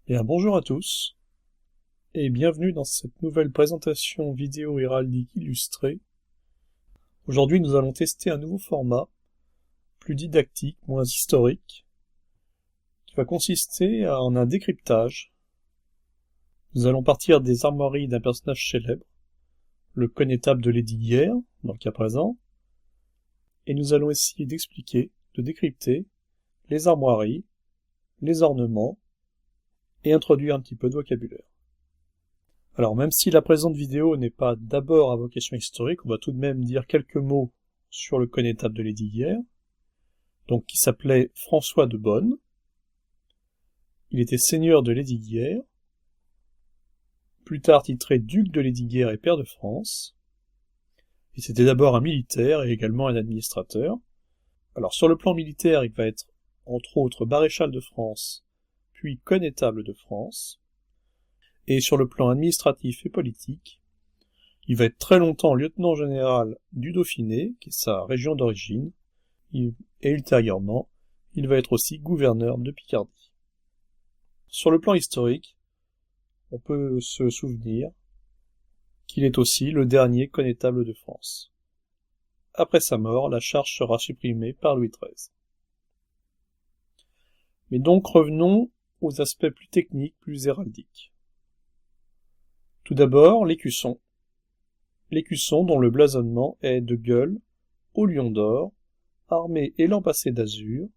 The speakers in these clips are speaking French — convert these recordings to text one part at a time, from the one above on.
Bonjour à tous, et bienvenue dans cette nouvelle présentation vidéo héraldique illustrée. Aujourd'hui, nous allons tester un nouveau format, plus didactique, moins historique, qui va consister en un décryptage. Nous allons partir des armoiries d'un personnage célèbre, le connétable de Lesdiguières, dans le cas présent, et nous allons essayer d'expliquer, de décrypter les armoiries, les ornements, et introduire un petit peu de vocabulaire. Alors, même si la présente vidéo n'est pas d'abord à vocation historique, on va tout de même dire quelques mots sur le connétable de Lesdiguières, donc qui s'appelait François de Bonne. Il était seigneur de Lesdiguières, plus tard titré duc de Lesdiguières et pair de France. Et c'était d'abord un militaire et également un administrateur. Alors, sur le plan militaire, il va être, entre autres, maréchal de France, puis connétable de France. Et sur le plan administratif et politique, il va être très longtemps lieutenant général du Dauphiné, qui est sa région d'origine, et ultérieurement, il va être aussi gouverneur de Picardie. Sur le plan historique, on peut se souvenir qu'il est aussi le dernier connétable de France. Après sa mort, la charge sera supprimée par Louis XIII. Mais donc revenons aux aspects plus techniques, plus héraldiques. Tout d'abord, l'écusson. L'écusson dont le blasonnement est de gueules, au lion d'or, armé et lampassé d'azur,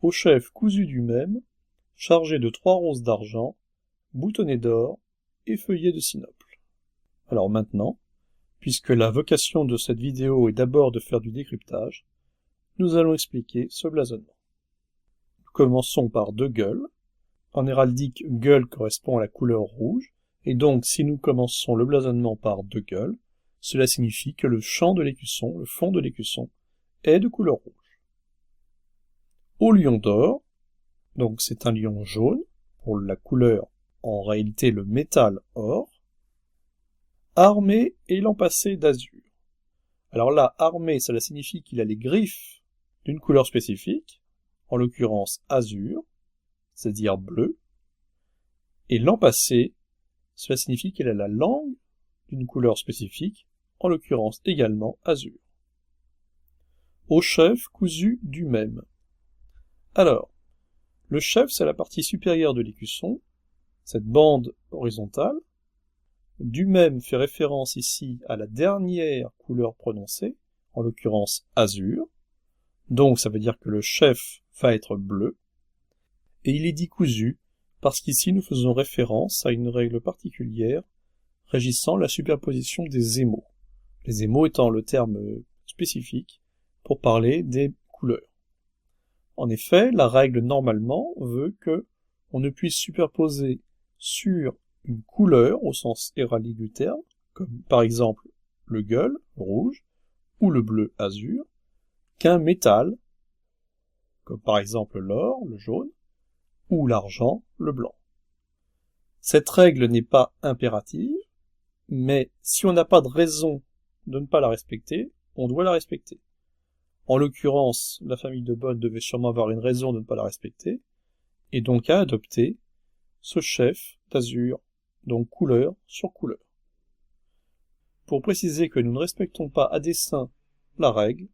au chef cousu du même, chargé de 3 roses d'argent, boutonné d'or et feuillé de sinople. Alors maintenant, puisque la vocation de cette vidéo est d'abord de faire du décryptage, nous allons expliquer ce blasonnement. Nous commençons par 2 gueules. En héraldique, gueule correspond à la couleur rouge, et donc si nous commençons le blasonnement par 2 gueules, cela signifie que le champ de l'écusson, le fond de l'écusson, est de couleur rouge. Au lion d'or, donc c'est un lion jaune, pour la couleur, en réalité le métal or, armé et lampassé d'azur. Alors là, armé, cela signifie qu'il a les griffes d'une couleur spécifique, en l'occurrence azur, c'est-à-dire bleu, et lampassé, cela signifie qu'il a la langue d'une couleur spécifique, en l'occurrence également azur. Au chef cousu du même. Alors, le chef, c'est la partie supérieure de l'écusson, cette bande horizontale. Du même fait référence ici à la dernière couleur prononcée, en l'occurrence azur. Donc ça veut dire que le chef va être bleu. Et il est dit cousu, parce qu'ici nous faisons référence à une règle particulière régissant la superposition des émaux. Les émaux étant le terme spécifique pour parler des couleurs. En effet, la règle normalement veut que on ne puisse superposer sur une couleur au sens héraldique du terme, comme par exemple le gueule, rouge, ou le bleu, azur, qu'un métal, comme par exemple l'or, le jaune, ou l'argent, le blanc. Cette règle n'est pas impérative, mais si on n'a pas de raison de ne pas la respecter, on doit la respecter. En l'occurrence, la famille de Bonne devait sûrement avoir une raison de ne pas la respecter, et donc a adopté ce chef d'azur, donc couleur sur couleur. Pour préciser que nous ne respectons pas à dessein la règle,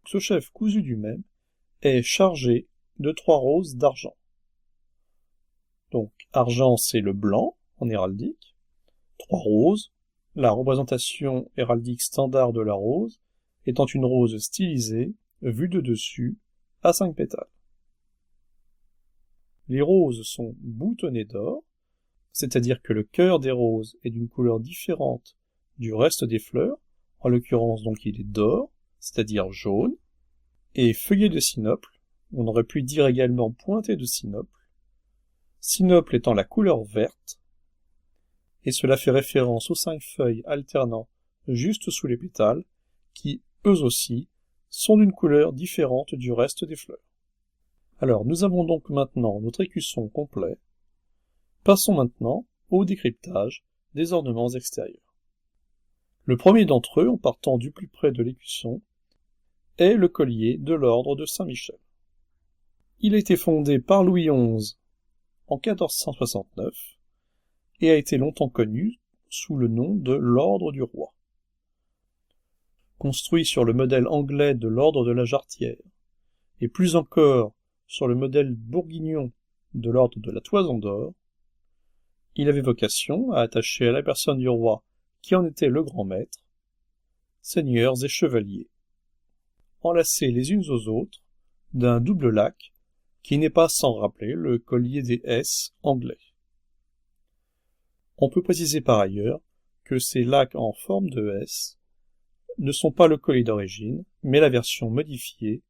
ce chef cousu du même est chargé de 3 roses d'argent. Donc, argent, c'est le blanc, en héraldique. 3 roses, la représentation héraldique standard de la rose, étant une rose stylisée, vue de dessus, à 5 pétales. Les roses sont boutonnées d'or, c'est-à-dire que le cœur des roses est d'une couleur différente du reste des fleurs, en l'occurrence donc il est d'or, c'est-à-dire jaune, et feuillé de sinople, on aurait pu dire également pointé de sinople, sinople étant la couleur verte, et cela fait référence aux 5 feuilles alternant juste sous les pétales, qui, eux aussi, sont d'une couleur différente du reste des fleurs. Alors, nous avons donc maintenant notre écusson complet. Passons maintenant au décryptage des ornements extérieurs. Le premier d'entre eux, en partant du plus près de l'écusson, est le collier de l'ordre de Saint-Michel. Il a été fondé par Louis XI en 1469 et a été longtemps connu sous le nom de l'Ordre du Roi. Construit sur le modèle anglais de l'Ordre de la Jarretière, et plus encore sur le modèle bourguignon de l'Ordre de la Toison d'Or, il avait vocation à attacher à la personne du roi qui en était le grand maître, seigneurs et chevaliers, enlacés les unes aux autres d'un double lac qui n'est pas sans rappeler le collier des S anglais. On peut préciser par ailleurs que ces lacs en forme de S ne sont pas le collier d'origine, mais la version modifiée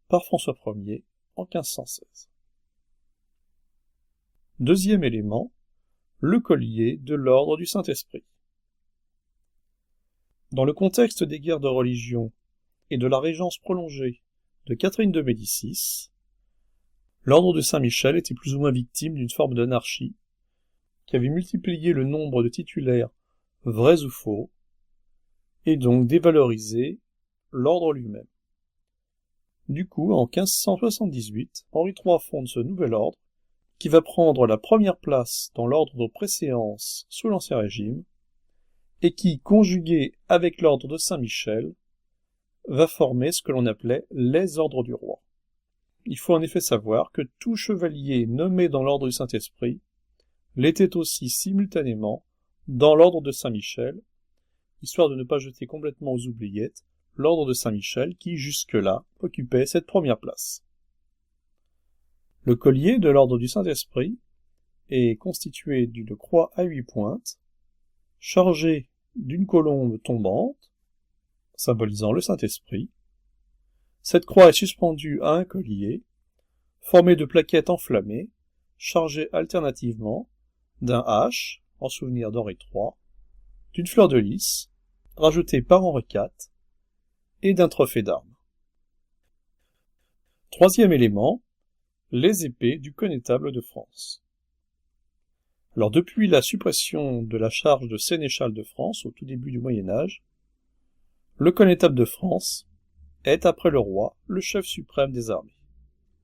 par François Ier en 1516. Deuxième élément, le collier de l'ordre du Saint-Esprit. Dans le contexte des guerres de religion et de la régence prolongée de Catherine de Médicis, l'ordre de Saint-Michel était plus ou moins victime d'une forme d'anarchie qui avait multiplié le nombre de titulaires vrais ou faux, et donc dévalorisé l'ordre lui-même. Du coup, en 1578, Henri III fonde ce nouvel ordre, qui va prendre la première place dans l'ordre de préséance sous l'Ancien Régime, et qui, conjugué avec l'ordre de Saint-Michel, va former ce que l'on appelait les ordres du roi. Il faut en effet savoir que tout chevalier nommé dans l'ordre du Saint-Esprit l'était aussi simultanément dans l'ordre de Saint-Michel, histoire de ne pas jeter complètement aux oubliettes l'ordre de Saint-Michel qui, jusque-là, occupait cette première place. Le collier de l'ordre du Saint-Esprit est constitué d'une croix à 8 pointes, chargée d'une colombe tombante, symbolisant le Saint-Esprit. Cette croix est suspendue à un collier, formé de plaquettes enflammées, chargées alternativement d'un H, en souvenir d'Henri III, d'une fleur de lys, rajoutée par Henri IV, et d'un trophée d'armes. Troisième élément, les épées du connétable de France. Alors depuis la suppression de la charge de sénéchal de France au tout début du Moyen-Âge, le connétable de France est, après le roi, le chef suprême des armées.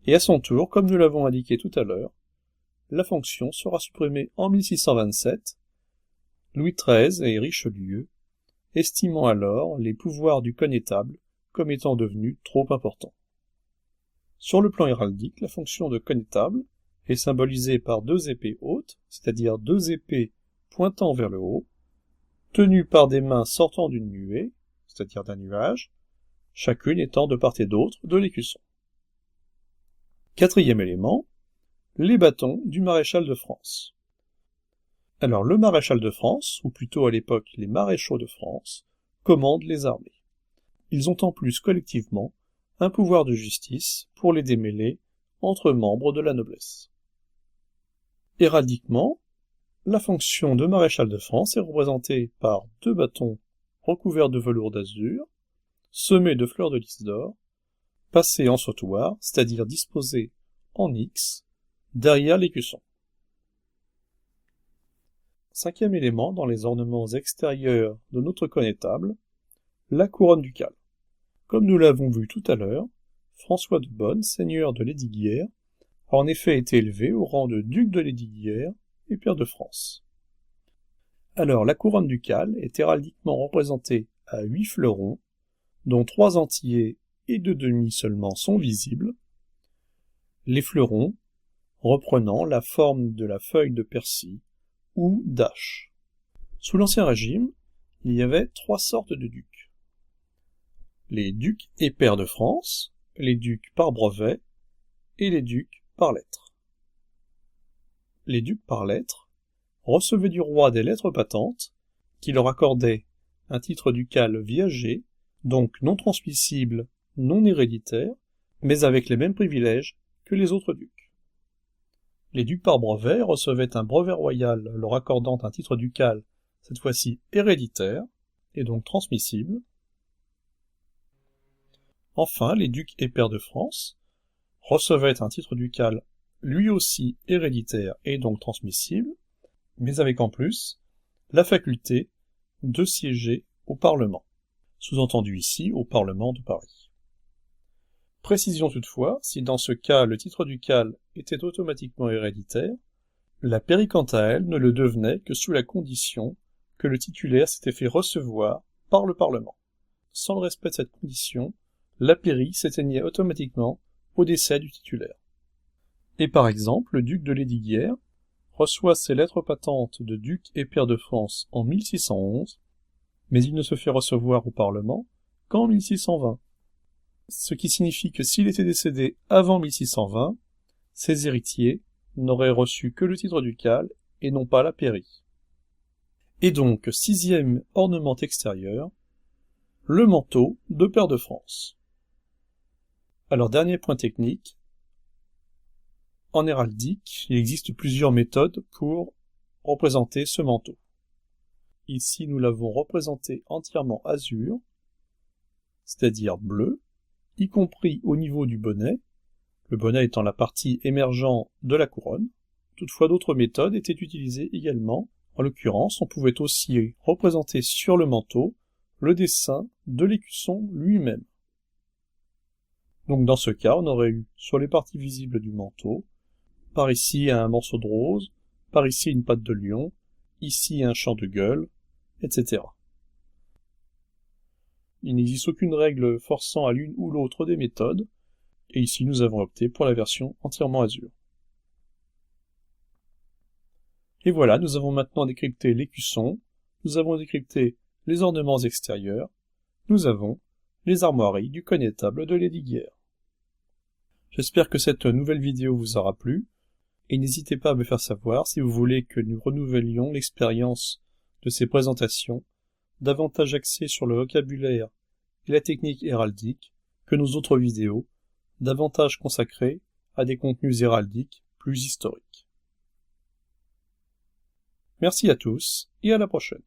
Et à son tour, comme nous l'avons indiqué tout à l'heure, la fonction sera supprimée en 1627, Louis XIII et Richelieu, estimant alors les pouvoirs du connétable comme étant devenus trop importants. Sur le plan héraldique, la fonction de connétable est symbolisée par deux épées hautes, c'est-à-dire deux épées pointant vers le haut, tenues par des mains sortant d'une nuée, c'est-à-dire d'un nuage, chacune étant de part et d'autre de l'écusson. Quatrième élément, les bâtons du maréchal de France. Alors le maréchal de France, ou plutôt à l'époque les maréchaux de France, commandent les armées. Ils ont en plus collectivement un pouvoir de justice pour les démêler entre membres de la noblesse. Héraldiquement, la fonction de maréchal de France est représentée par deux bâtons recouverts de velours d'azur, semés de fleurs de lys d'or, passés en sautoir, c'est-à-dire disposés en X, derrière l'écusson. Cinquième élément dans les ornements extérieurs de notre connétable, la couronne ducale. Comme nous l'avons vu tout à l'heure, François de Bonne, seigneur de Lesdiguières, a en effet été élevé au rang de duc de Lesdiguières et pair de France. Alors la couronne ducale est héraldiquement représentée à 8 fleurons, dont 3 entiers et 2 demi seulement sont visibles, les fleurons reprenant la forme de la feuille de persil ou d'ache. Sous l'Ancien Régime, il y avait 3 sortes de ducs. Les ducs et pairs de France, les ducs par brevet et les ducs par lettre. Les ducs par lettre recevaient du roi des lettres patentes qui leur accordaient un titre ducal viager, donc non transmissible, non héréditaire, mais avec les mêmes privilèges que les autres ducs. Les ducs par brevet recevaient un brevet royal leur accordant un titre ducal, cette fois-ci héréditaire, et donc transmissible. Enfin, les ducs et pairs de France recevaient un titre ducal lui aussi héréditaire et donc transmissible, mais avec en plus la faculté de siéger au Parlement, sous-entendu ici au Parlement de Paris. Précision toutefois, si dans ce cas le titre ducal était automatiquement héréditaire, La pairie, quant à elle, ne le devenait que sous la condition que le titulaire s'était fait recevoir par le Parlement. Sans le respect de cette condition, la pairie s'éteignait automatiquement au décès du titulaire. Et par exemple, le duc de Lesdiguières reçoit ses lettres patentes de duc et pair de France en 1611, mais il ne se fait recevoir au Parlement qu'en 1620. Ce qui signifie que s'il était décédé avant 1620, ses héritiers n'auraient reçu que le titre ducal et non pas la pairie. Et donc, sixième ornement extérieur, le manteau de pair de France. Alors, dernier point technique, en héraldique, il existe plusieurs méthodes pour représenter ce manteau. Ici, nous l'avons représenté entièrement azur, c'est-à-dire bleu, y compris au niveau du bonnet, le bonnet étant la partie émergente de la couronne. Toutefois, d'autres méthodes étaient utilisées également. En l'occurrence, on pouvait aussi représenter sur le manteau le dessin de l'écusson lui-même. Donc dans ce cas, on aurait eu sur les parties visibles du manteau, par ici un morceau de rose, par ici une patte de lion, ici un champ de gueule, etc. Il n'existe aucune règle forçant à l'une ou l'autre des méthodes, et ici nous avons opté pour la version entièrement azur. Et voilà, nous avons maintenant décrypté l'écusson, nous avons décrypté les ornements extérieurs, nous avons les armoiries du connétable de Lesdiguières. J'espère que cette nouvelle vidéo vous aura plu, et n'hésitez pas à me faire savoir si vous voulez que nous renouvelions l'expérience de ces présentations, davantage axées sur le vocabulaire et la technique héraldique que nos autres vidéos, davantage consacrées à des contenus héraldiques plus historiques. Merci à tous et à la prochaine.